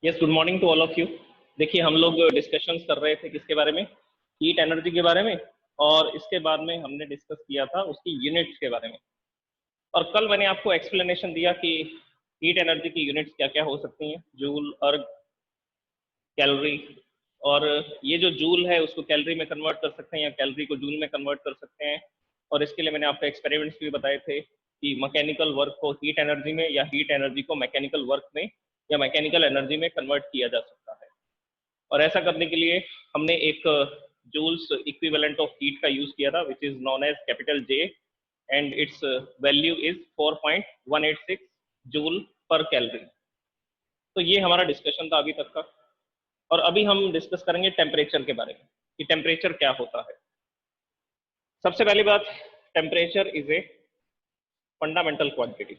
Yes, good morning to all of you. देखिए, हम लोग डिस्कशन कर रहे थे किसके बारे में? हीट एनर्जी के बारे में। और इसके बाद में हमने डिस्कस किया था उसकी यूनिट्स के बारे में। और कल मैंने आपको एक्सप्लेनेशन दिया कि हीट एनर्जी की यूनिट्स क्या क्या हो सकती हैं, जूल, अर्ग, कैलोरी। और ये जो जूल है उसको कैलोरी में कन्वर्ट कर सकते हैं या कैलोरी को जूल में कन्वर्ट कर सकते हैं। और इसके लिए मैंने आपको एक्सपेरिमेंट्स भी बताए थे कि मैकेनिकल वर्क को हीट एनर्जी में या हीट एनर्जी को मैकेनिकल वर्क में या मैकेनिकल एनर्जी में कन्वर्ट किया जा सकता है। और ऐसा करने के लिए हमने एक जूल्स इक्विवेलेंट ऑफ हीट का यूज किया था, which is known as capital J, and its value is 4.186 joule per calorie. तो ये हमारा डिस्कशन था अभी तक का। और अभी हम डिस्कस करेंगे टेम्परेचर के बारे में कि टेम्परेचर क्या होता है। सबसे पहली बात, temperature is a fundamental quantity.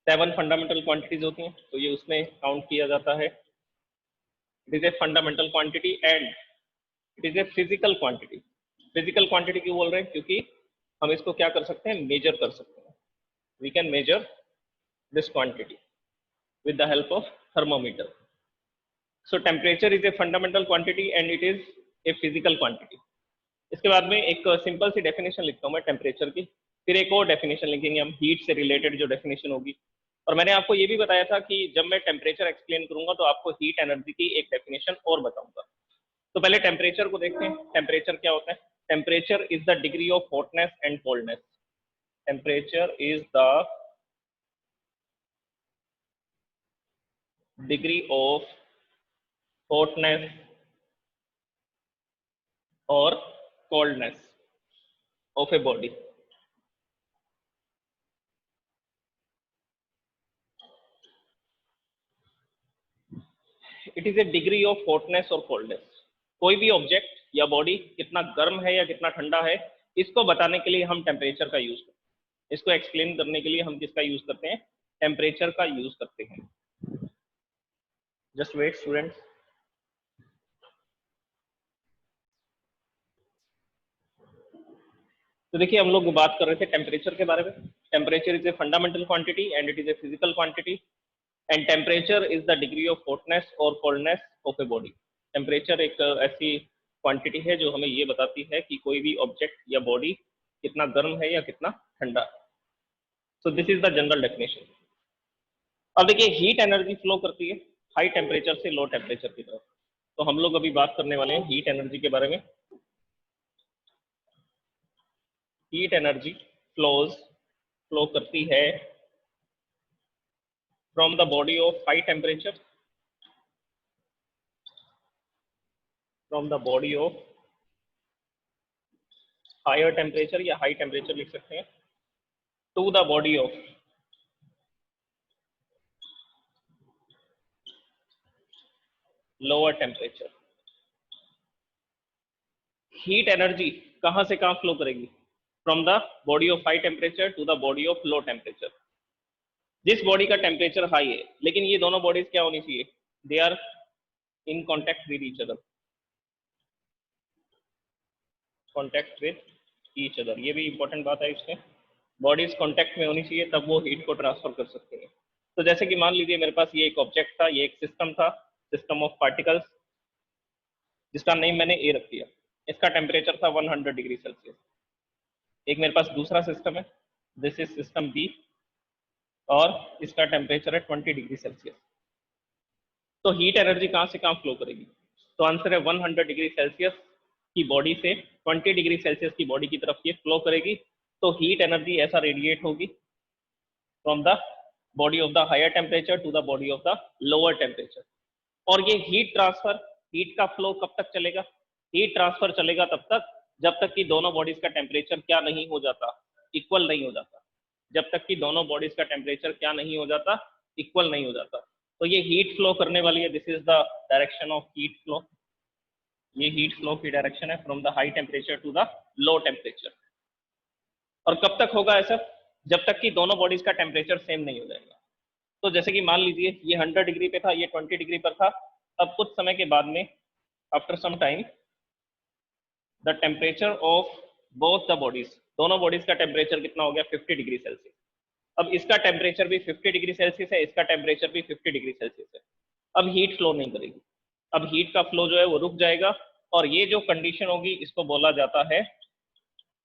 7 fundamental quantities होती हैं, तो ये उसमें काउंट किया जाता है। It is a fundamental quantity and it is a physical quantity. Physical quantity क्यों बोल रहे हैं? क्योंकि हम इसको क्या कर सकते हैं, मेजर कर सकते हैं। We can measure this quantity with the help of thermometer. So temperature is a fundamental quantity and it is a physical quantity. इसके बाद में एक सिंपल सी डेफिनेशन लिखता हूं मैं टेम्परेचर की, फिर एक और डेफिनेशन लिखेंगे हम हीट से रिलेटेड जो डेफिनेशन होगी। और मैंने आपको ये भी बताया था कि जब मैं टेम्परेचर एक्सप्लेन करूंगा तो आपको हीट एनर्जी की एक डेफिनेशन और बताऊंगा। तो पहले टेम्परेचर को देखते हैं। टेम्परेचर क्या होता है? Temperature is the degree of hotness and coldness. Temperature is the degree of hotness और coldness of a body. It is a degree of hotness और कोल्डनेस। कोई भी ऑब्जेक्ट या बॉडी कितना गर्म है या कितना ठंडा है, इसको बताने के लिए हम टेम्परेचर का यूज करते हैं। इसको एक्सप्लेन करने के लिए हम किसका यूज करते हैं? टेम्परेचर का यूज करते हैं। Just wait students. तो देखिए, हम लोग बात कर रहे थे टेम्परेचर के बारे में। Temperature is a fundamental quantity and it is a physical quantity and temperature is the degree of hotness और coldness of a body. Temperature एक ऐसी क्वांटिटी है जो हमें ये बताती है कि कोई भी ऑब्जेक्ट या बॉडी कितना गर्म है या कितना ठंडा है। So this is the general definition. अब देखिए, हीट एनर्जी फ्लो करती है हाई टेम्परेचर से लो टेम्परेचर की तरफ। तो हम लोग अभी बात करने वाले हैं हीट एनर्जी के बारे में। हीट एनर्जी फ्लो करती है from the body of high temperature, from the body of higher temperature या हाई टेम्परेचर लिख सकते हैं, to the body of lower temperature. Heat energy कहां से कहां फ्लो करेगी? From the body of high temperature to the body of low temperature. जिस body का टेम्परेचर हाई है, लेकिन ये दोनों बॉडीज क्या होनी चाहिए? They are in contact with each other. Contact with each other, ये भी इंपॉर्टेंट बात है। इसमें बॉडीज कॉन्टेक्ट में होनी चाहिए, तब वो हीट को ट्रांसफर कर सकते हैं। तो जैसे कि मान लीजिए मेरे पास ये एक ऑब्जेक्ट था, ये एक सिस्टम था, सिस्टम ऑफ पार्टिकल्स, जिसका नेम मैंने ए रख दिया। इसका टेम्परेचर था 100 डिग्री सेल्सियस। एक मेरे पास दूसरा सिस्टम है, दिस इज सिस्टम बी, और इसका टेम्परेचर है 20 डिग्री सेल्सियस। तो हीट एनर्जी कहां से कहां फ्लो करेगी? तो आंसर है 100 डिग्री सेल्सियस की बॉडी से 20 डिग्री सेल्सियस की बॉडी की तरफ ये फ्लो करेगी। तो हीट एनर्जी ऐसा रेडिएट होगी from the body of the higher temperature to the body of the lower temperature. और ये हीट ट्रांसफर, हीट का फ्लो कब तक चलेगा? हीट ट्रांसफर चलेगा तब तक जब तक कि दोनों बॉडीज का टेम्परेचर क्या नहीं हो जाता? इक्वल नहीं हो जाता। जब तक कि दोनों बॉडीज का टेम्परेचर क्या नहीं हो जाता? इक्वल नहीं हो जाता। तो ये हीट फ्लो करने वाली है। This is the direction of heat flow. ये हीट फ्लो की डायरेक्शन है from the high temperature to the low temperature. और कब तक होगा ऐसा? जब तक कि दोनों बॉडीज का टेम्परेचर सेम नहीं हो जाएगा। तो जैसे कि मान लीजिए ये 100 डिग्री पे था, ये 20 डिग्री पर था। अब कुछ समय के बाद में, after some time, the temperature of both the bodies, दोनों बॉडीज का टेम्परेचर कितना हो गया? 50 डिग्री सेल्सियस। अब इसका टेम्परेचर भी 50 डिग्री सेल्सियस है, इसका टेम्परेचर भी 50 डिग्री सेल्सियस है। अब हीट फ्लो नहीं करेगी, अब हीट का फ्लो जो है वो रुक जाएगा, और ये जो कंडीशन होगी इसको बोला जाता है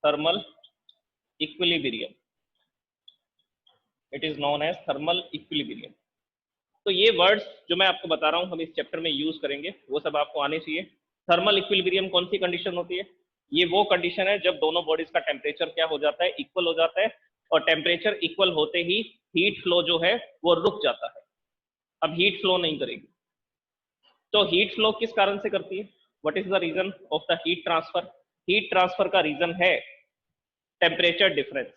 thermal equilibrium. It is known as thermal equilibrium. तो ये वर्ड्स जो मैं आपको बता रहा हूँ हम इस चैप्टर में यूज करेंगे, वो सब आपको आने चाहिए। थर्मल इक्विलिब्रियम कौन सी कंडीशन होती है? ये वो कंडीशन है जब दोनों बॉडीज का टेम्परेचर क्या हो जाता है, इक्वल हो जाता है, और टेम्परेचर इक्वल होते ही हीट फ्लो जो है वो रुक जाता है, अब हीट फ्लो नहीं करेगी। तो हीट फ्लो किस कारण से करती है? What is the reason of the heat transfer? Heat transfer का रीजन है टेम्परेचर डिफरेंस।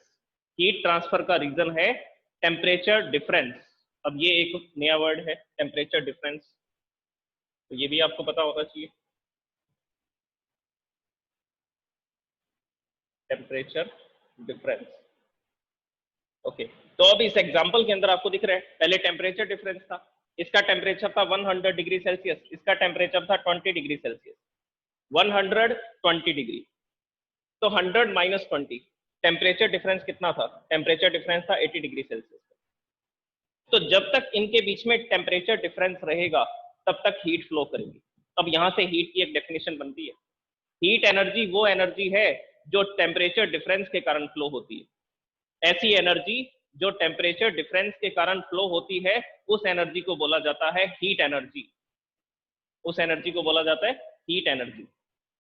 हीट ट्रांसफर का रीजन है टेम्परेचर डिफरेंस। अब ये एक नया वर्ड है टेम्परेचर डिफरेंस, तो ये भी आपको पता होना चाहिए। Temperature difference, okay. तो अब इस एग्जांपल के अंदर आपको दिख रहा है, पहले टेम्परेचर डिफरेंस था, इसका टेम्परेचर था 100 डिग्री सेल्सियस, इसका टेम्परेचर था 20 डिग्री सेल्सियस, 120 डिग्री। तो 100 माइनस 20, टेम्परेचर डिफरेंस कितना था? टेम्परेचर डिफरेंस था 80 डिग्री सेल्सियस। तो जब तक इनके बीच में टेम्परेचर डिफरेंस रहेगा तब तक हीट फ्लो करेगी। अब यहां से हीट की एक डेफिनेशन बनती है, हीट एनर्जी वो एनर्जी है जो टेम्परेचर डिफरेंस के कारण फ्लो होती है। ऐसी एनर्जी जो टेम्परेचर डिफरेंस के कारण फ्लो होती है उस एनर्जी को बोला जाता है हीट एनर्जी, उस एनर्जी को बोला जाता है हीट एनर्जी।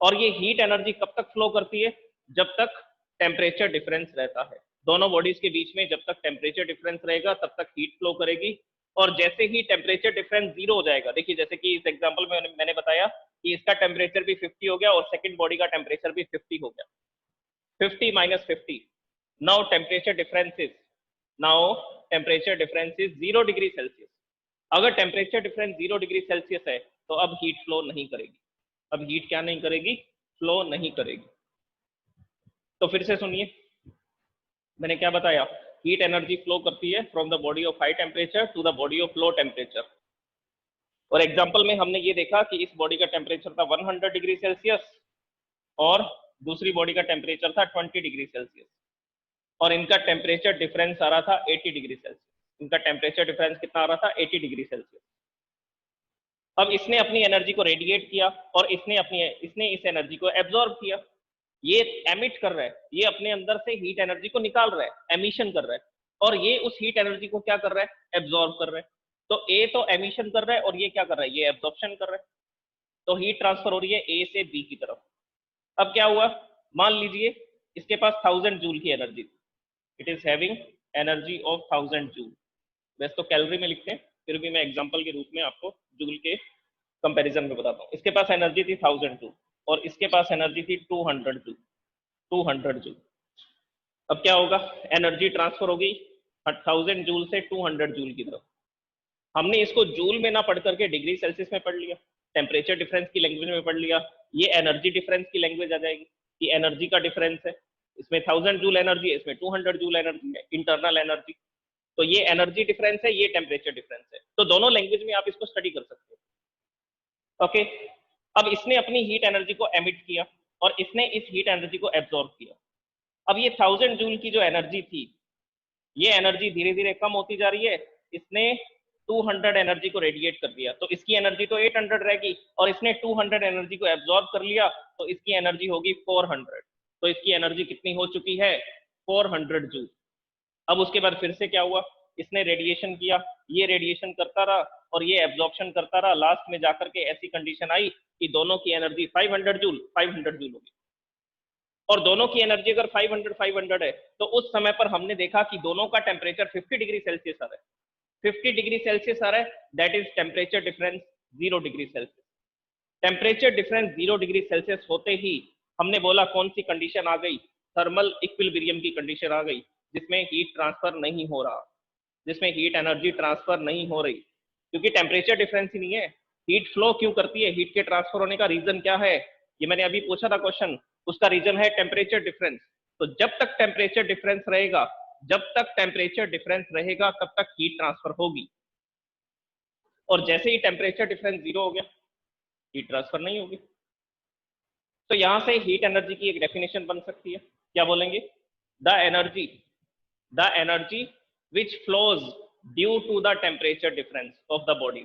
और ये हीट एनर्जी कब तक फ्लो करती है? जब तक टेम्परेचर डिफरेंस रहता है दोनों बॉडीज के बीच में, जब तक टेम्परेचर डिफरेंस रहेगा तब तक हीट फ्लो करेगी। और जैसे ही टेम्परेचर डिफरेंस जीरो हो जाएगा, देखिए जैसे कि इस एग्जांपल में मैंने बताया कि इसका टेम्परेचर भी 50 हो गया और सेकंड बॉडी का टेम्परेचर भी 50 हो गया, 50 minus 50, now temperature difference is, now temperature difference is 0 degree Celsius. अगर टेम्परेचर डिफरेंस 0 डिग्री सेल्सियस है तो अब हीट फ्लो नहीं करेगी, अब हीट क्या नहीं करेगी? फ्लो नहीं करेगी। तो फिर से सुनिए, मैंने क्या बताया? हीट एनर्जी फ्लो करती है from the body of high temperature to the body of low temperature. और एग्जांपल में हमने ये देखा कि इस बॉडी का टेम्परेचर था 100 डिग्री सेल्सियस और दूसरी बॉडी का टेम्परेचर था 20 डिग्री सेल्सियस, और इनका टेम्परेचर डिफरेंस आ रहा था 80 डिग्री सेल्सियस। इनका टेम्परेचर डिफरेंस कितना आ रहा था? 80 डिग्री सेल्सियस। अब इसने अपनी एनर्जी को रेडिएट किया और इसने इस एनर्जी को एब्जॉर्ब किया। ये एमिट कर रहा है, ये अपने अंदर से हीट एनर्जी को निकाल रहा है, एमिशन कर रहा है, और ये उस हीट एनर्जी को क्या कर रहा है? एब्जॉर्ब कर रहा है। तो ए तो एमिशन कर रहा है और ये क्या कर रहा है? ये एब्जॉर्प्शन कर रहा है। तो हीट ट्रांसफर हो रही है ए से बी की तरफ। अब क्या हुआ? मान लीजिए इसके पास 1000 जूल की एनर्जी थी, it is having energy of 1000 joule. वैसे तो कैलोरी में लिखते हैं, फिर भी मैं एग्जांपल के रूप में आपको जूल के कंपैरिजन में बताता हूँ। इसके पास एनर्जी थी 1000 जूल और इसके पास एनर्जी थी 200 जूल, 200 जूल। अब क्या होगा? एनर्जी ट्रांसफर होगी 1000 जूल से 200 जूल की तरफ। हमने इसको जूल में ना पढ़ करके डिग्री सेल्सियस में पढ़ लिया, टेम्परेचर डिफरेंस की लैंग्वेज में पढ़ लिया, ये एनर्जी डिफरेंस की लैंग्वेज आ जाएगी कि एनर्जी का डिफरेंस है, इसमें 1000 जूल एनर्जी है, इसमें 200 जूल एनर्जी है, इंटरनल एनर्जी। तो ये एनर्जी डिफरेंस है, ये टेम्परेचर डिफरेंस है। तो दोनों लैंग्वेज में आप इसको स्टडी कर सकते हो। ओके, अब इसने अपनी हीट एनर्जी को एमिट किया और इसने इस हीट एनर्जी को एब्जॉर्ब किया। अब ये 1000 जूल की जो एनर्जी थी, ये एनर्जी धीरे धीरे कम होती जा रही है। इसने 200 एनर्जी को रेडिएट कर दिया, तो इसकी एनर्जी तो 800 रहेगी, और इसने 200 एनर्जी को एब्जॉर्ब कर लिया, तो इसकी एनर्जी होगी 400। तो इसकी एनर्जी कितनी हो चुकी है? 400 जूल। अब उसके बाद फिर से क्या हुआ? इसने रेडिएशन किया, ये रेडिएशन करता रहा और ये एब्जॉर्प्शन करता रहा। लास्ट में जाकर के ऐसी कंडीशन आई कि दोनों की एनर्जी 500 जूल 500 जूल होगी। और दोनों की एनर्जी अगर 500 500 है तो उस समय पर हमने देखा कि दोनों का टेम्परेचर 50 डिग्री सेल्सियस आ रहा है, 50 डिग्री सेल्सियस आ रहा है, that is temperature difference 0 degree Celsius. Temperature difference 0 degree Celsius होते ही हमने बोला कौन सी कंडीशन आ गई? थर्मल इक्विलिब्रियम की कंडीशन आ गई, जिसमें हीट ट्रांसफर नहीं हो रहा, जिसमें हीट एनर्जी ट्रांसफर नहीं हो रही, क्योंकि टेम्परेचर डिफरेंस ही नहीं है। हीट फ्लो क्यों करती है? हीट के ट्रांसफर होने का रीजन क्या है? ये मैंने अभी पूछा था क्वेश्चन, उसका रीजन है टेम्परेचर डिफरेंस। तो जब तक टेम्परेचर डिफरेंस रहेगा, जब तक टेम्परेचर डिफरेंस रहेगा तब तक हीट ट्रांसफर होगी, और जैसे ही टेम्परेचर डिफरेंस 0 हो गया, हीट ट्रांसफर नहीं होगी। तो यहां से हीट एनर्जी की एक डेफिनेशन बन सकती है, क्या बोलेंगे? The energy which flows due to the temperature difference of the body,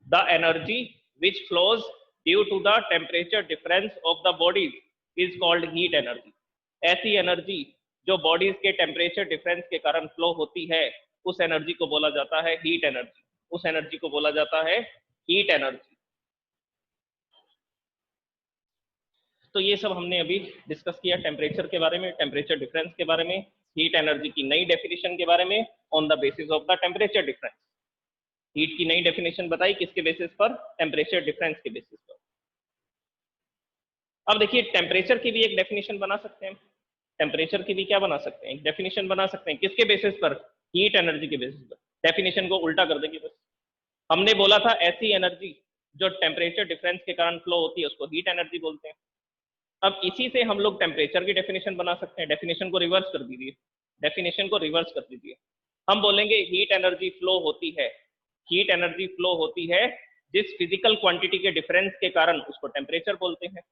the energy which flows due to the temperature difference of the bodies is called heat energy. ऐसी energy जो bodies के temperature difference के कारण flow होती है, उस energy को बोला जाता है हीट एनर्जी। उस एनर्जी को बोला जाता है हीट एनर्जी। तो ये सब हमने अभी डिस्कस किया टेम्परेचर के बारे में, टेम्परेचर डिफरेंस के बारे में, हीट एनर्जी की नई डेफिनेशन के बारे में on the basis of the temperature difference. Heat की नई डेफिनेशन बताई किसके बेसिस पर? टेम्परेचर डिफरेंस के बेसिस पर। अब देखिए टेम्परेचर की भी एक डेफिनेशन बना सकते हैं। टेम्परेचर की भी क्या बना सकते हैं? एक डेफिनेशन बना सकते हैं। किसके बेसिस पर? हीट एनर्जी के बेसिस पर। डेफिनेशन को उल्टा कर देंगे बस। हमने बोला था ऐसी एनर्जी जो टेम्परेचर डिफरेंस के कारण फ्लो होती है उसको हीट एनर्जी बोलते हैं। अब इसी से हम लोग टेम्परेचर की डेफिनेशन बना सकते हैं। डेफिनेशन को रिवर्स कर दीजिए, डेफिनेशन को रिवर्स कर दीजिए। हम बोलेंगे हीट एनर्जी फ्लो होती है, हीट एनर्जी फ्लो होती है जिस फिजिकल क्वांटिटी के डिफरेंस के कारण उसको टेम्परेचर बोलते हैं।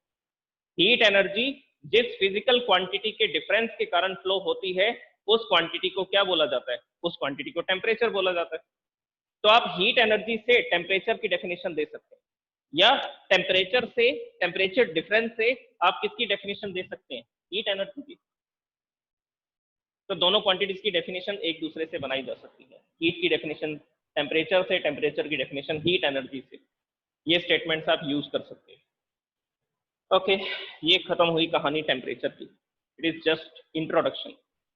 हीट एनर्जी जिस फिजिकल क्वांटिटी के डिफरेंस के कारण फ्लो होती है उस क्वांटिटी को क्या बोला जाता है? उस क्वांटिटी को टेम्परेचर बोला जाता है। तो आप हीट एनर्जी से टेम्परेचर की डेफिनेशन दे सकते हैं, या टेम्परेचर से, टेम्परेचर डिफरेंस से आप किसकी डेफिनेशन दे सकते हैं? हीट एनर्जी की। तो दोनों क्वांटिटीज की डेफिनेशन एक दूसरे से बनाई जा सकती है। हीट की डेफिनेशन टेम्परेचर से, टेम्परेचर की डेफिनेशन हीट एनर्जी से। ये स्टेटमेंट्स आप यूज कर सकते हैं। ओके, ये खत्म हुई कहानी टेम्परेचर की। It is just introduction.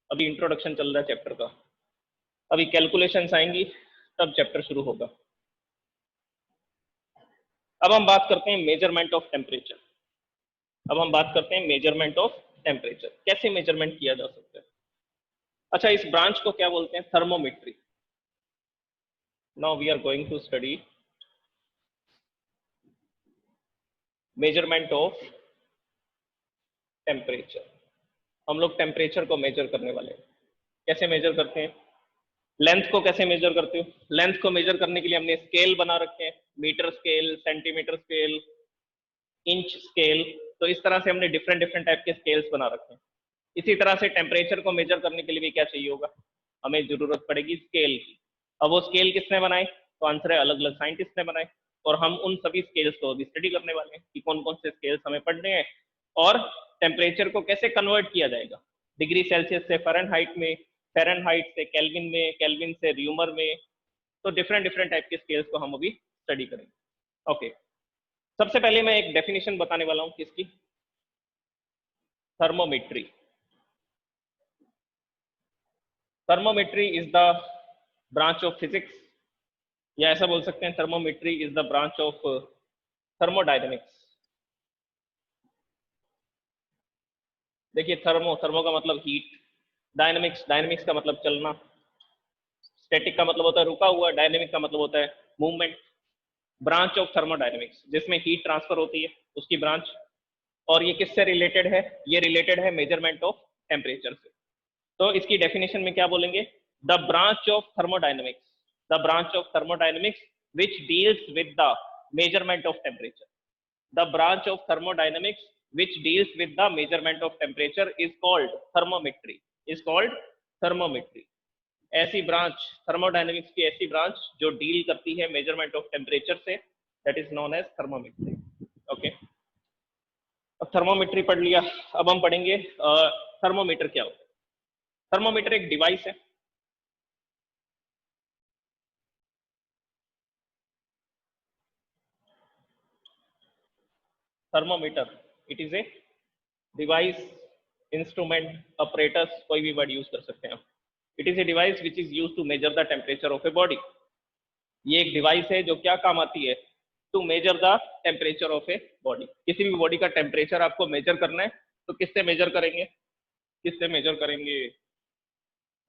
अभी इंट्रोडक्शन चल रहा है चैप्टर का, अभी कैलकुलेशंस आएंगी तब चैप्टर शुरू होगा। अब हम बात करते हैं मेजरमेंट ऑफ टेम्परेचर। अब हम बात करते हैं मेजरमेंट ऑफ टेम्परेचर, कैसे मेजरमेंट किया जा सकता है। अच्छा, इस ब्रांच को क्या बोलते हैं? Thermometry. Now we are going to study measurement of temperature. हम लोग टेम्परेचर को मेजर करने वाले हैं। कैसे मेजर करते हैं? लेंथ को कैसे मेजर करते हो? लेंथ को मेजर करने के लिए हमने स्केल बना रखे हैं, metre scale, centimetre scale, inch scale. तो इस तरह से हमने डिफरेंट डिफरेंट टाइप के स्केल्स बना रखे हैं। इसी तरह से टेम्परेचर को मेजर करने के लिए भी क्या चाहिए होगा? हमें जरूरत पड़ेगी स्केल की। अब वो स्केल किसने बनाए? तो आंसर है अलग अलग साइंटिस्ट ने बनाए। और हम उन सभी स्केल्स को अभी स्टडी करने वाले हैं कि कौन कौन से स्केल्स हमें पढ़ने हैं और टेम्परेचर को कैसे कन्वर्ट किया जाएगा डिग्री सेल्सियस से फ़ारेनहाइट में, फ़ारेनहाइट से केल्विन में, केल्विन से र्यूमर में। तो डिफरेंट डिफरेंट टाइप के स्केल्स को हम अभी स्टडी करेंगे। ओके, सबसे पहले मैं एक डेफिनेशन बताने वाला हूं किसकी? Thermometry. Thermometry is the branch of physics, या ऐसा बोल सकते हैं thermometry is the branch of thermodynamics. देखिए थर्मो, थर्मो का मतलब हीट, डायनेमिक्स, डायनेमिक्स का मतलब चलना, स्टैटिक का मतलब होता है रुका हुआ, डायनेमिक का मतलब होता है मूवमेंट। ब्रांच ऑफ थर्मोडायनेमिक्स जिसमें हीट ट्रांसफर होती है उसकी ब्रांच। और ये किससे रिलेटेड है? ये रिलेटेड है मेजरमेंट ऑफ टेम्परेचर से। तो इसकी डेफिनेशन में क्या बोलेंगे? The branch of thermodynamics, the branch of thermodynamics which deals with the measurement of temperature. The branch of thermodynamics which deals with the measurement of temperature is called thermometry, is called thermometry। ऐसी branch, thermodynamics की ऐसी branch जो deal करती है measurement of temperature से, that is known as thermometry. Okay, अब thermometry पढ़ लिया, अब हम पढ़ेंगे थर्मोमीटर क्या होता है। थर्मोमीटर एक डिवाइस है। Thermometer it is a device, instrument, apparatus, कोई भी वर्ड यूज कर सकते हैं आप। It is a device which is use to measure the temperature of a body. ये एक डिवाइस है जो क्या काम आती है? To measure the temperature of a body. किसी भी बॉडी का टेम्परेचर आपको मेजर करना है तो किससे मेजर करेंगे? किससे मेजर करेंगे?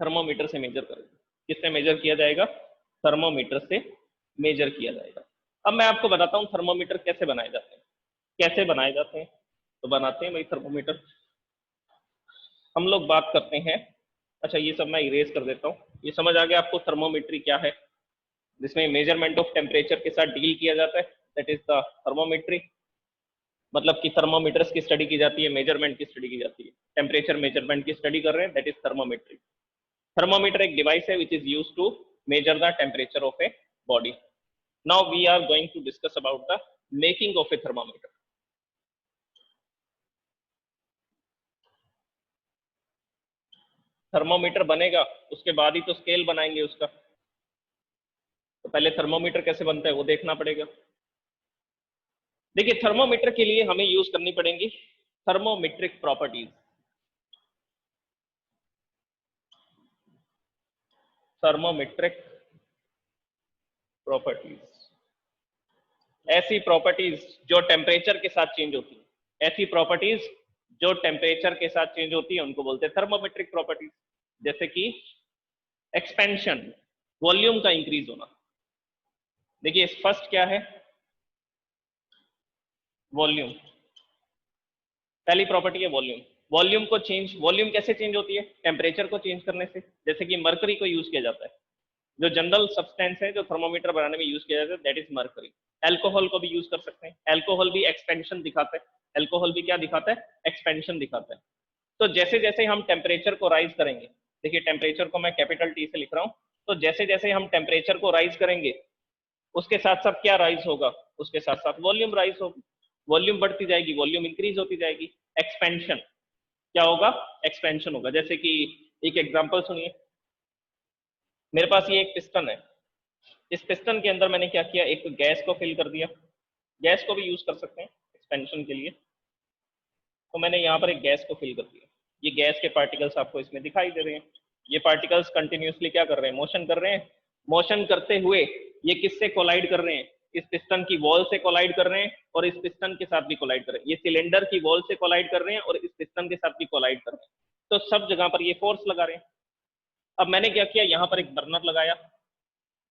थर्मोमीटर से मेजर करेंगे। किससे मेजर किया जाएगा? थर्मोमीटर से मेजर किया जाएगा। अब मैं आपको बताता हूँ थर्मोमीटर कैसे बनाए जाते हैं। कैसे बनाए जाते हैं? तो बनाते हैं भाई थर्मोमीटर, हम लोग बात करते हैं। अच्छा, ये सब मैं इरेज कर देता हूँ। ये समझ आ गया आपको थर्मोमेट्री क्या है, जिसमें मेजरमेंट ऑफ टेम्परेचर के साथ डील किया जाता है, दैट इज द थर्मोमेट्री। मतलब कि थर्मोमीटर्स की स्टडी की जाती है, मेजरमेंट की स्टडी की जाती है, टेम्परेचर मेजरमेंट की स्टडी कर रहे हैं, दैट इज थर्मोमेट्री। थर्मोमीटर एक डिवाइस है which is use to measure the temperature of a body. Now we are going to discuss about the making of a thermometer. Thermometer बनेगा उसके बाद ही तो स्केल बनाएंगे उसका, तो पहले थर्मोमीटर कैसे बनता है वो देखना पड़ेगा। देखिए थर्मोमीटर के लिए हमें यूज करनी पड़ेंगी थर्मोमेट्रिक प्रॉपर्टीज। थर्मोमेट्रिक प्रॉपर्टीज, ऐसी प्रॉपर्टीज जो टेम्परेचर के साथ चेंज होती है, ऐसी प्रॉपर्टीज जो टेम्परेचर के साथ चेंज होती है उनको बोलते हैं थर्मोमेट्रिक प्रॉपर्टीज। जैसे कि एक्सपेंशन, वॉल्यूम का इंक्रीज होना। देखिए फर्स्ट क्या है, वॉल्यूम, पहली प्रॉपर्टी है वॉल्यूम। वॉल्यूम को चेंज, वॉल्यूम कैसे चेंज होती है, टेम्परेचर को चेंज करने से। जैसे कि मरकरी को यूज किया जाता है, जो जनरल सब्सटेंस है जो थर्मोमीटर बनाने में यूज किया जाता है दैट इज मरकरी। एल्कोहल को भी यूज कर सकते हैं, एल्कोहल भी एक्सपेंशन दिखाता है, एल्कोहल भी क्या दिखाता है, एक्सपेंशन दिखाता है। तो जैसे जैसे हम टेम्परेचर को राइज करेंगे, देखिए टेम्परेचर को मैं कैपिटल टी से लिख रहा हूं, तो जैसे जैसे हम टेम्परेचर को राइज करेंगे उसके साथ साथ क्या राइज होगा, उसके साथ साथ वॉल्यूम राइज होगी, वॉल्यूम बढ़ती जाएगी, वॉल्यूम इंक्रीज होती जाएगी। एक्सपेंशन क्या होगा, एक्सपेंशन होगा। जैसे कि एक एग्जांपल सुनिए, मेरे पास ये एक पिस्टन है, इस पिस्टन के अंदर मैंने क्या किया, एक गैस को फिल कर दिया, गैस को भी यूज कर सकते हैं एक्सपेंशन के लिए। तो मैंने यहाँ पर एक गैस को फिल कर दिया, ये गैस के पार्टिकल्स आपको इसमें दिखाई दे रहे हैं। ये पार्टिकल्स कंटिन्यूसली क्या कर रहे हैं, मोशन कर रहे हैं। मोशन करते हुए ये किससे कोलाइड कर रहे हैं, इस पिस्टन की वॉल से कोलाइड कर रहे हैं और इस पिस्टन के साथ भी कोलाइड कर रहे हैं। ये सिलेंडर की वॉल से कोलाइड कर रहे हैं और इस पिस्टन के साथ भी कोलाइड कर रहे हैं। तो सब जगह पर ये फोर्स लगा रहे हैं। अब मैंने क्या किया, यहाँ पर एक बर्नर लगाया,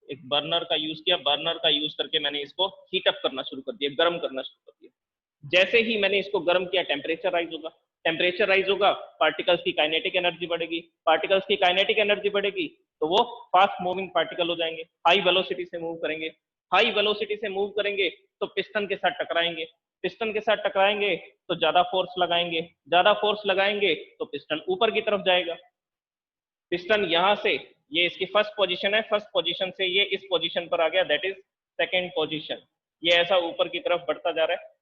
एक बर्नर का यूज किया, बर्नर का यूज करके मैंने इसको हीट अप करना शुरू कर दिया, गर्म करना शुरू कर दिया। जैसे ही मैंने इसको गर्म किया टेम्परेचर राइज होगा, टेम्परेचर राइज होगा, पार्टिकल्स की काइनेटिक एनर्जी बढ़ेगी, पार्टिकल्स की काइनेटिक एनर्जी बढ़ेगी तो वो फास्ट मूविंग पार्टिकल हो जाएंगे, हाई वेलोसिटी से मूव करेंगे, हाई वेलोसिटी से मूव करेंगे तो पिस्टन के साथ टकराएंगे, पिस्टन के साथ टकराएंगे तो ज्यादा फोर्स लगाएंगे, ज्यादा फोर्स लगाएंगे तो पिस्टन ऊपर की तरफ जाएगा। पिस्टन यहां से, ये इसकी फर्स्ट पोजीशन है, फर्स्ट पोजीशन से ये इस पोजीशन पर आ गया, दैट इज सेकेंड पोजीशन। ये ऐसा ऊपर की तरफ बढ़ता जा रहा है,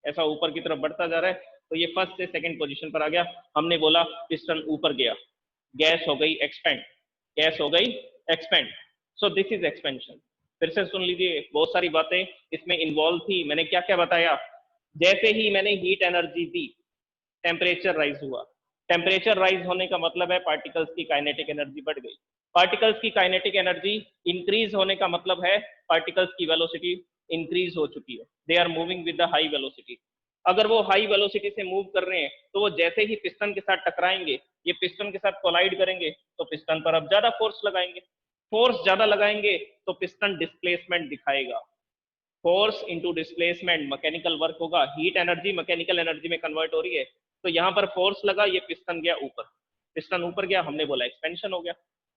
ऐसा ऊपर की तरफ बढ़ता जा रहा है, तो ये फर्स्ट से सेकंड पोजीशन पर आ गया। हमने बोला पिस्टन ऊपर गया, गैस हो गई एक्सपेंड, गैस हो गई expand. So this is expansion. फिर से सुन लीजिए, बहुत सारी बातें इसमें इन्वॉल्व थी। मैंने क्या क्या बताया, जैसे ही मैंने हीट एनर्जी दी टेम्परेचर राइज हुआ, टेम्परेचर राइज होने का मतलब है पार्टिकल्स की काइनेटिक एनर्जी बढ़ गई, पार्टिकल्स की काइनेटिक एनर्जी इंक्रीज होने का मतलब है पार्टिकल्स की वेलोसिटी इंक्रीज हो चुकी है, they are moving with the high velocity. अगर वो हाई वेलोसिटी से मूव कर रहे हैं तो वो जैसे ही पिस्टन के साथ टकराएंगे, ये पिस्टन के साथ कोलाइड करेंगे तो पिस्टन पर अब ज्यादा फोर्स लगाएंगे, फोर्स ज्यादा लगाएंगे तो पिस्टन डिस्प्लेसमेंट दिखाएगा, force into displacement, mechanical work होगा, हीट एनर्जी मैकेनिकल एनर्जी में कन्वर्ट हो रही है। तो यहाँ पर फोर्स लगा, ये पिस्टन गया ऊपर, पिस्टन ऊपर गया, हमने बोला एक्सपेंशन हो गया।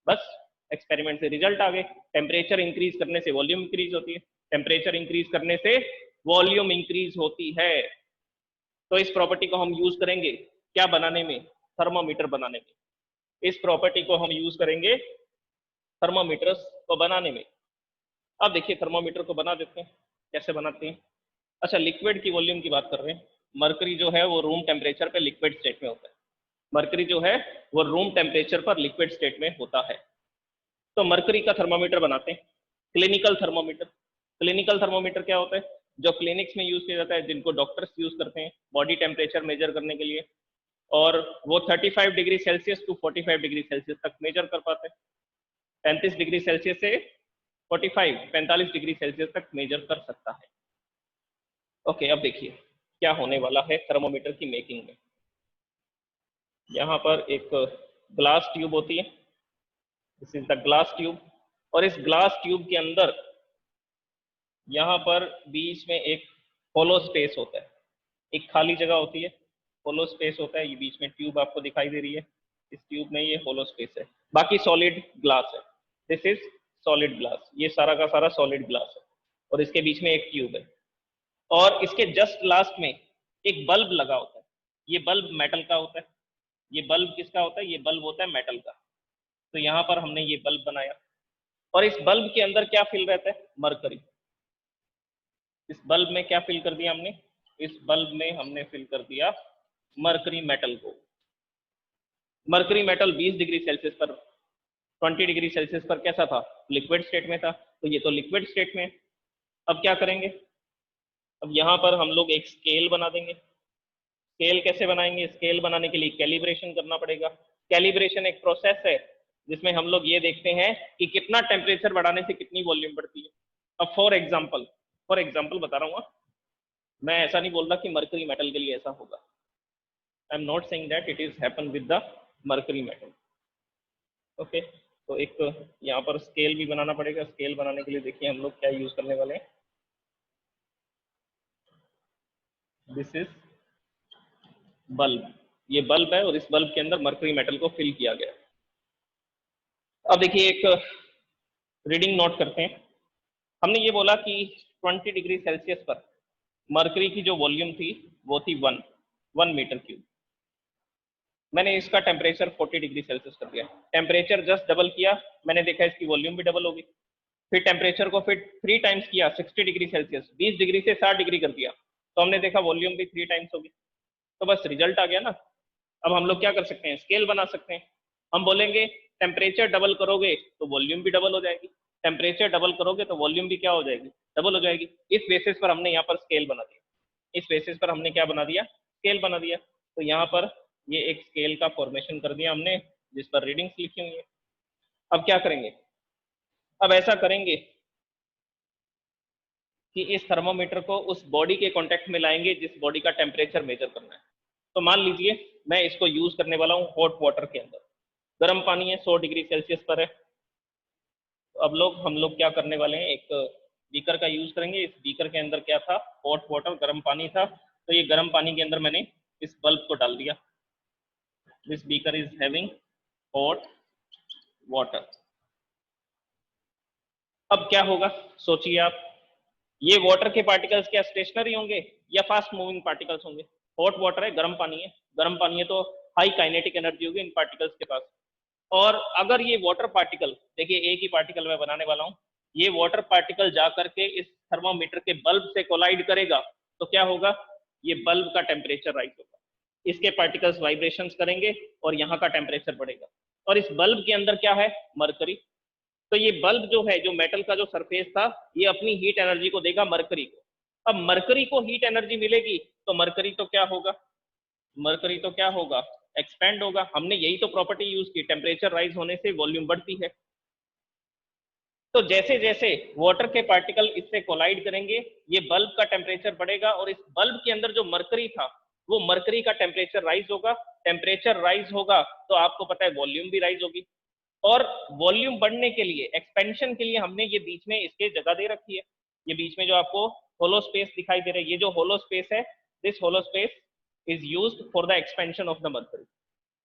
बस एक्सपेरिमेंट से रिजल्ट आ गए, टेम्परेचर इंक्रीज करने से वॉल्यूम इंक्रीज होती है, टेम्परेचर इंक्रीज करने से वॉल्यूम इंक्रीज होती है। तो इस प्रॉपर्टी को हम यूज करेंगे क्या बनाने में, थर्मोमीटर बनाने में। इस प्रॉपर्टी को हम यूज करेंगे थर्मोमीटर्स को बनाने में। अब देखिए थर्मोमीटर को बना देते हैं, कैसे बनाते हैं। अच्छा, लिक्विड की वॉल्यूम की बात कर रहे हैं। मरकरी जो है वो रूम टेम्परेचर पे लिक्विड स्टेट में होता है, मरकरी जो है वो रूम टेम्परेचर पर लिक्विड स्टेट में होता है। तो मरकरी का थर्मोमीटर बनाते हैं, क्लिनिकल थर्मोमीटर। क्लिनिकल थर्मोमीटर क्या होता है, जो क्लिनिक्स में यूज किया जाता है, जिनको डॉक्टर्स यूज करते हैं बॉडी टेम्परेचर मेजर करने के लिए, और वो 35 degree Celsius to 45 degree Celsius तक मेजर कर पाते हैं। 35 डिग्री सेल्सियस से 45 डिग्री सेल्सियस तक मेजर कर सकता है। ओके, अब देखिए क्या होने वाला है थर्मोमीटर की मेकिंग में। यहाँ पर एक ग्लास ट्यूब होती है, this is the glass tube, और इस ग्लास ट्यूब के अंदर यहाँ पर बीच में एक होलो स्पेस होता है, एक खाली जगह होती है, होलो स्पेस होता है। ये बीच में ट्यूब आपको दिखाई दे रही है, इस ट्यूब में ये होलो स्पेस है, बाकी सॉलिड ग्लास है। दिस इज सॉलिड ग्लास, ये सारा का सारा सॉलिड ग्लास है, और इसके बीच में एक ट्यूब है, और इसके जस्ट लास्ट में एक बल्ब लगा होता है। ये बल्ब मेटल का होता है, ये बल्ब किसका होता है, ये बल्ब होता है मेटल का। तो यहाँ पर हमने ये बल्ब बनाया, और इस बल्ब के अंदर क्या फिल रहता है, मरकरी। इस बल्ब में क्या फिल कर दिया हमने, इस बल्ब में हमने फिल कर दिया मरकरी मेटल को। मरकरी मेटल 20 डिग्री सेल्सियस पर, 20 डिग्री सेल्सियस पर कैसा था, लिक्विड स्टेट में था, तो ये तो लिक्विड स्टेट में। अब क्या करेंगे, अब यहाँ पर हम लोग एक स्केल बना देंगे। स्केल कैसे बनाएंगे, स्केल बनाने के लिए कैलिब्रेशन करना पड़ेगा। कैलिब्रेशन एक प्रोसेस है जिसमें हम लोग ये देखते हैं कि कितना टेम्परेचर बढ़ाने से कितनी वॉल्यूम बढ़ती है। अब फॉर एग्जाम्पल बता रहा हूँ, मैं ऐसा नहीं बोल रहा कि मरकरी मेटल के लिए ऐसा होगा। I am not saying that it is happen with the mercury metal. Okay, तो एक यहाँ पर स्केल भी बनाना पड़ेगा। स्केल बनाने के लिए देखिए हम लोग क्या यूज करने वाले हैं। दिस इज बल्ब, ये बल्ब है और इस बल्ब के अंदर मरकरी मेटल को फिल किया गया। अब देखिए एक रीडिंग नोट करते हैं। हमने ये बोला कि 20 डिग्री सेल्सियस पर मरकरी की जो वॉल्यूम थी वो थी 1 मीटर क्यूब। मैंने इसका टेम्परेचर 40 डिग्री सेल्सियस कर दिया। टेम्परेचर जस्ट डबल किया, मैंने देखा इसकी वॉल्यूम भी डबल होगी। फिर टेम्परेचर को फिर 3 टाइम्स किया, 60 डिग्री सेल्सियस, 20 डिग्री से 60 डिग्री कर दिया, तो हमने देखा वॉल्यूम भी 3 टाइम्स होगी। तो बस रिजल्ट आ गया ना। अब हम लोग क्या कर सकते हैं, स्केल बना सकते हैं। हम बोलेंगे टेम्परेचर डबल करोगे तो वॉल्यूम भी डबल हो जाएगी, टेम्परेचर डबल करोगे तो वॉल्यूम भी क्या हो जाएगी, डबल हो जाएगी। इस बेसिस पर हमने यहाँ पर स्केल बना दिया, इस बेसिस पर हमने क्या बना दिया, स्केल बना दिया। तो यहाँ पर ये एक स्केल का फॉर्मेशन कर दिया हमने जिस पर रीडिंग्स लिखी हुई है। अब क्या करेंगे, अब ऐसा करेंगे कि इस थर्मोमीटर को उस बॉडी के कांटेक्ट में लाएंगे जिस बॉडी का टेम्परेचर मेजर करना है। तो मान लीजिए मैं इसको यूज करने वाला हूँ हॉट वाटर के अंदर, गर्म पानी है, 100 डिग्री सेल्सियस पर है। तो अब हम लोग क्या करने वाले हैं, एक बीकर का यूज करेंगे। इस बीकर के अंदर क्या था, हॉट वाटर, गर्म पानी था। तो ये गर्म पानी के अंदर मैंने इस बल्ब को डाल दिया। This beaker is having hot water. अब क्या होगा सोचिए आप, ये वाटर के पार्टिकल्स क्या स्टेशनरी होंगे या फास्ट मूविंग पार्टिकल्स होंगे। हॉट वाटर है, गर्म पानी है, गर्म पानी है तो हाई काइनेटिक एनर्जी होगी इन पार्टिकल्स के पास। और अगर ये वाटर पार्टिकल, देखिए एक ही पार्टिकल मैं बनाने वाला हूँ, ये वाटर पार्टिकल जा करके इस थर्मोमीटर के बल्ब से कोलाइड करेगा तो क्या होगा, ये बल्ब का टेम्परेचर राइज होगा, इसके पार्टिकल्स वाइब्रेशंस करेंगे और यहाँ का टेम्परेचर बढ़ेगा। और इस बल्ब के अंदर क्या है, मरकरी। तो ये बल्ब जो है, जो मेटल का जो सरफेस था, ये अपनी हीट एनर्जी को देगा मरकरी को। अब मरकरी को हीट एनर्जी मिलेगी तो मरकरी तो क्या होगा, मरकरी तो क्या होगा, एक्सपेंड होगा। हमने यही तो प्रॉपर्टी यूज की, टेम्परेचर राइज होने से वॉल्यूम बढ़ती है। तो जैसे जैसे वाटर के पार्टिकल इससे कोलाइड करेंगे, ये बल्ब का टेम्परेचर बढ़ेगा और इस बल्ब के अंदर जो मरकरी था वो मरकरी का टेम्परेचर राइज होगा। टेम्परेचर राइज होगा तो आपको पता है वॉल्यूम भी राइज होगी। और वॉल्यूम बढ़ने के लिए, एक्सपेंशन के लिए हमने ये बीच में इसके जगह दे रखी है। ये बीच में जो आपको होलो स्पेस दिखाई दे रहा है, ये जो होलो स्पेस है, this hollow space is used for the expansion of the mercury.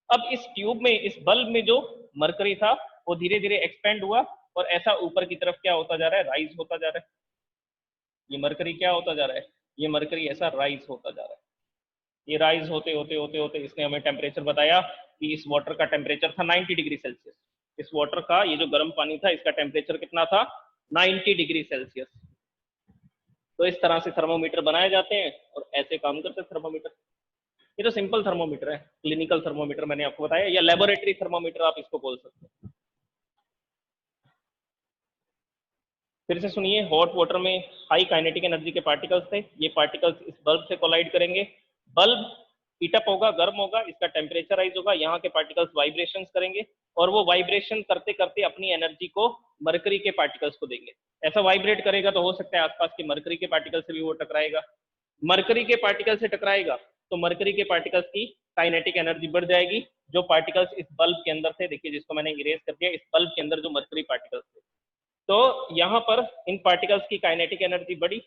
अब इस ट्यूब में, इस बल्ब में जो मरकरी था वो धीरे धीरे एक्सपेंड हुआ और ऐसा ऊपर की तरफ क्या होता जा रहा है, राइज होता जा रहा है। ये मरकरी क्या होता जा रहा है, ये मरकरी ऐसा राइज होता जा रहा है। ये राइज होते होते होते होते इसने हमें टेम्परेचर बताया कि इस वाटर का टेम्परेचर था 90 डिग्री सेल्सियस। इस वाटर का, ये जो गर्म पानी था, इसका टेम्परेचर कितना था, 90 डिग्री सेल्सियस। तो इस तरह से थर्मोमीटर बनाए जाते हैं और ऐसे काम करते हैं थर्मोमीटर। ये तो सिंपल थर्मोमीटर है, क्लिनिकल थर्मोमीटर मैंने आपको बताया, या लेबोरेटरी थर्मोमीटर आप इसको बोल सकते हैं। फिर से सुनिए, हॉट वाटर में हाई काइनेटिक एनर्जी के पार्टिकल्स थे, ये पार्टिकल्स इस बल्ब से कोलाइड करेंगे, बल्ब हीटअप होगा, गर्म होगा, इसका टेम्परेचर राइज होगा, यहाँ के पार्टिकल्स वाइब्रेशंस करेंगे और वो वाइब्रेशन करते करते अपनी एनर्जी को मरकरी के पार्टिकल्स को देंगे। ऐसा वाइब्रेट करेगा तो हो सकता है आसपास के मरकरी के पार्टिकल से भी वो टकराएगा। मरकरी के पार्टिकल से टकराएगा तो मरकरी के पार्टिकल्स की काइनेटिक एनर्जी बढ़ जाएगी। जो पार्टिकल्स इस बल्ब के अंदर थे, देखिए जिसको मैंने इरेज कर दिया, इस बल्ब के अंदर जो मरकरी पार्टिकल्स थे, तो यहाँ पर इन पार्टिकल्स की काइनेटिक एनर्जी बढ़ी,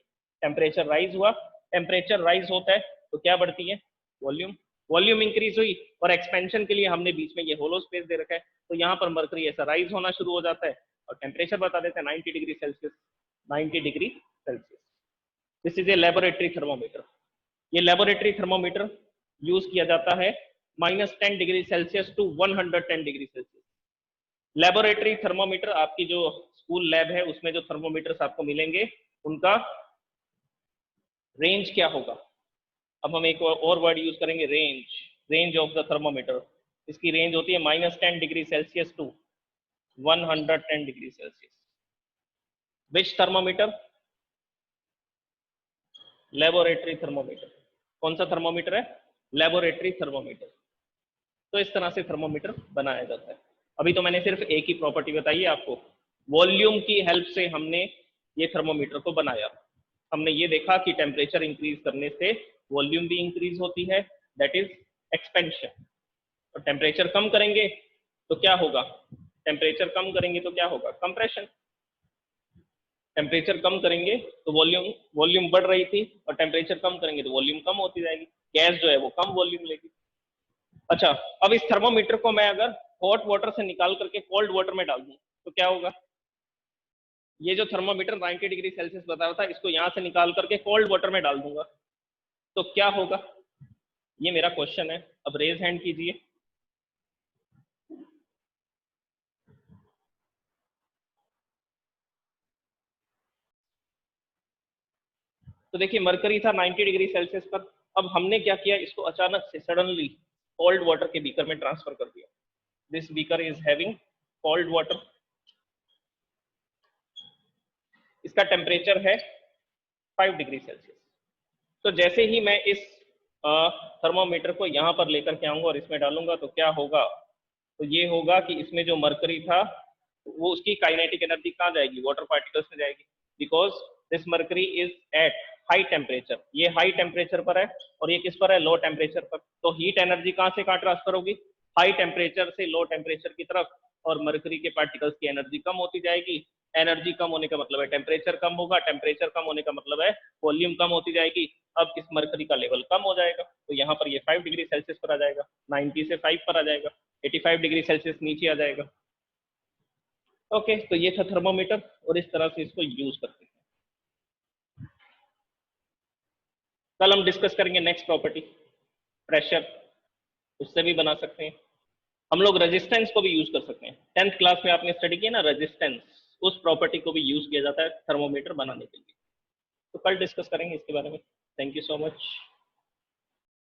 टेम्परेचर राइज हुआ। टेम्परेचर राइज होता है तो क्या बढ़ती है, वॉल्यूम। वॉल्यूम इंक्रीज हुई और एक्सपेंशन के लिए हमने बीच में ये होलो स्पेस दे रखा है, तो यहाँ पर मरकरी ऐसा राइज होना शुरू हो जाता है और टेम्परेचर बता देते हैं 90 degree Celsius, 90 degree Celsius. This is a laboratory thermometer. ये लेबोरेटरी थर्मोमीटर यूज किया जाता है -10 degree Celsius to 110 degree Celsius. Laboratory thermometer, आपकी जो स्कूल लैब है उसमें जो थर्मोमीटर्स आपको मिलेंगे, उनका रेंज क्या होगा? अब हम एक और वर्ड यूज करेंगे, range. Range of the thermometer, इसकी रेंज होती है -10 degree Celsius to 110 degree Celsius. Which thermometer? Laboratory thermometer. कौन सा थर्मोमीटर है? Laboratory thermometer. तो इस तरह से थर्मोमीटर बनाया जाता है। अभी तो मैंने सिर्फ एक ही प्रॉपर्टी बताई है आपको, वॉल्यूम की हेल्प से हमने ये थर्मोमीटर को बनाया। हमने ये देखा कि टेम्परेचर इंक्रीज करने से वॉल्यूम भी इंक्रीज होती है, दैट इज एक्सपेंशन। और टेम्परेचर कम करेंगे तो क्या होगा? टेम्परेचर कम करेंगे तो क्या होगा? कंप्रेशन। टेम्परेचर कम करेंगे तो वॉल्यूम वॉल्यूम बढ़ रही थी, और टेम्परेचर कम करेंगे तो वॉल्यूम कम होती जाएगी, गैस जो है वो कम वॉल्यूम लेगी। अच्छा, अब इस थर्मोमीटर को मैं अगर हॉट वाटर से निकाल करके कोल्ड वाटर में डाल दूं तो क्या होगा? ये जो थर्मोमीटर 90 डिग्री सेल्सियस बता रहा था, इसको यहां से निकाल करके कोल्ड वाटर में डाल दूंगा तो क्या होगा? ये मेरा क्वेश्चन है। अब रेज हैंड कीजिए। तो देखिए, मरकरी था 90 डिग्री सेल्सियस पर। अब हमने क्या किया, इसको अचानक से सडनली कोल्ड वाटर के बीकर में ट्रांसफर कर दिया। This beaker is having cold water. इसका टेम्परेचर है 5 डिग्री सेल्सियस। तो जैसे ही मैं इस थर्मोमीटर को यहाँ पर लेकर के आऊंगा और इसमें डालूंगा तो क्या होगा? तो ये होगा कि इसमें जो मरकरी था वो, उसकी काइनेटिक एनर्जी कहाँ जाएगी? वाटर पार्टिकल्स में जाएगी, because this mercury is at high temperature. ये हाई टेम्परेचर पर है और ये किस पर है? लो टेम्परेचर पर। तो हीट एनर्जी कहाँ से कहाँ ट्रांसफर होगी? हाई टेम्परेचर से लो टेम्परेचर की तरफ, और मरकरी के पार्टिकल्स की एनर्जी कम होती जाएगी। एनर्जी कम होने का मतलब है टेम्परेचर कम होगा, टेम्परेचर कम होने का मतलब है वॉल्यूम कम होती जाएगी। अब इस मरकरी का लेवल कम हो जाएगा, तो यहाँ पर ये 5 डिग्री सेल्सियस पर आ जाएगा, 90 से 5 पर आ जाएगा, 85 डिग्री सेल्सियस नीचे आ जाएगा। ओके, तो ये था थर्मोमीटर, और इस तरह से इसको यूज करते हैं। कल हम डिस्कस करेंगे नेक्स्ट प्रॉपर्टी, प्रेशर। उससे भी बना सकते हैं हम लोग। रेजिस्टेंस को भी यूज कर सकते हैं। 10th क्लास में आपने स्टडी किया ना रेजिस्टेंस, उस प्रॉपर्टी को भी यूज किया जाता है थर्मोमीटर बनाने के लिए। तो कल डिस्कस करेंगे इसके बारे में। Thank you so much.